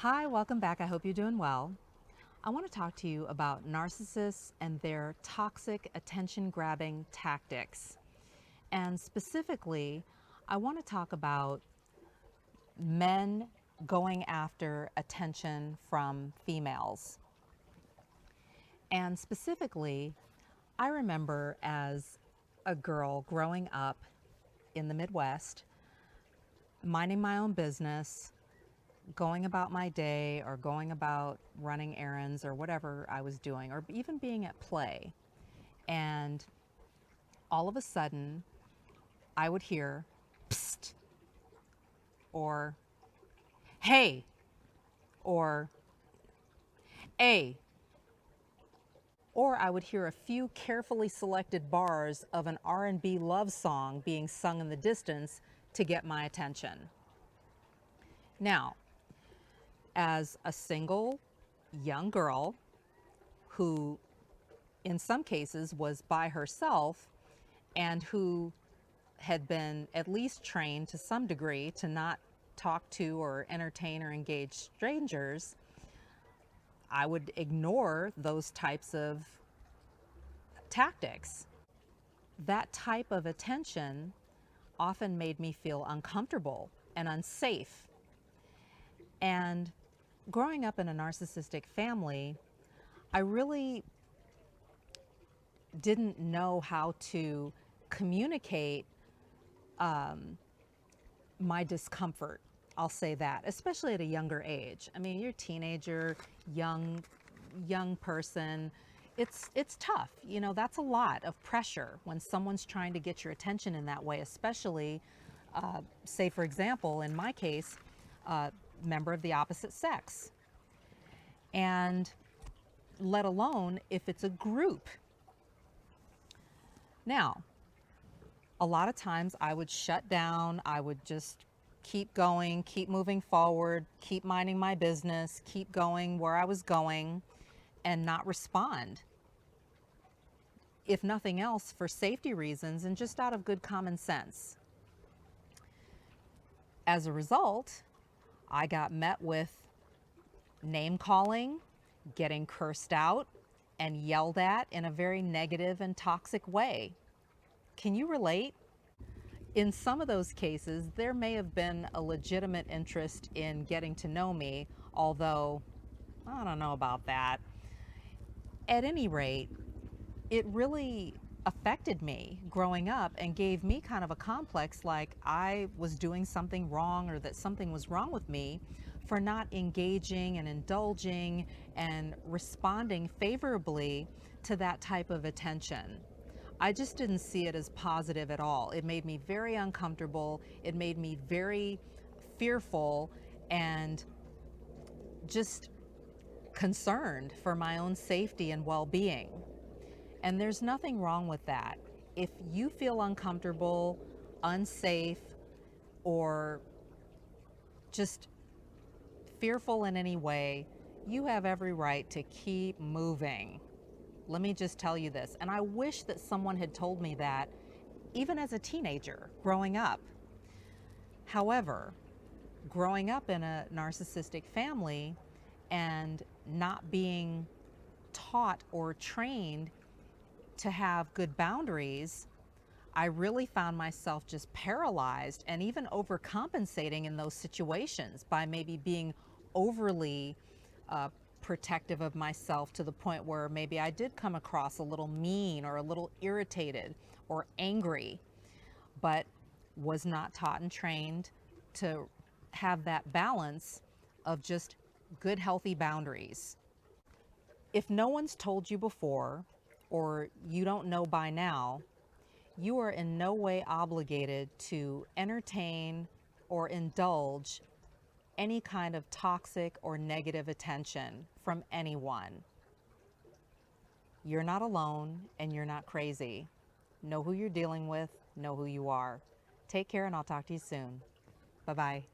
Hi, welcome back. I hope you're doing well. I want to talk to you about narcissists and their toxic attention grabbing tactics. And specifically, I want to talk about men going after attention from females. And specifically, I remember as a girl growing up in the Midwest, minding my own business, going about my day or going about running errands or whatever I was doing, or even being at play. And all of a sudden, I would hear, psst, or hey, or a, or I would hear a few carefully selected bars of an R&B love song being sung in the distance to get my attention. Now, as a single young girl who in some cases was by herself and who had been at least trained to some degree to not talk to or entertain or engage strangers, I would ignore those types of tactics. That type of attention often made me feel uncomfortable and unsafe. And growing up in a narcissistic family, I really didn't know how to communicate my discomfort. I'll say that, especially at a younger age. I mean, you're a teenager, young person. It's tough. You know, that's a lot of pressure when someone's trying to get your attention in that way, especially, say, for example, in my case, member of the opposite sex. And let alone if it's a group. Now, a lot of times I would shut down, I would just keep going, keep moving forward, keep minding my business, keep going where I was going, and not respond. If nothing else, for safety reasons and just out of good common sense. As a result, I got met with name calling, getting cursed out, and yelled at in a very negative and toxic way. Can you relate? In some of those cases, there may have been a legitimate interest in getting to know me, although I don't know about that. At any rate, it really affected me growing up and gave me kind of a complex like I was doing something wrong or that something was wrong with me for not engaging and indulging and responding favorably to that type of attention. I just didn't see it as positive at all. It made me very uncomfortable. It made me very fearful and just concerned for my own safety and well being. And there's nothing wrong with that. If you feel uncomfortable, unsafe, or just fearful in any way, you have every right to keep moving. Let me just tell you this. And I wish that someone had told me that even as a teenager growing up. However, growing up in a narcissistic family and not being taught or trained to have good boundaries, I really found myself just paralyzed and even overcompensating in those situations by maybe being overly protective of myself to the point where maybe I did come across a little mean or a little irritated or angry, but was not taught and trained to have that balance of just good, healthy boundaries. If no one's told you before, or you don't know by now, you are in no way obligated to entertain or indulge any kind of toxic or negative attention from anyone. You're not alone and you're not crazy. Know who you're dealing with, know who you are. Take care, and I'll talk to you soon. Bye-bye.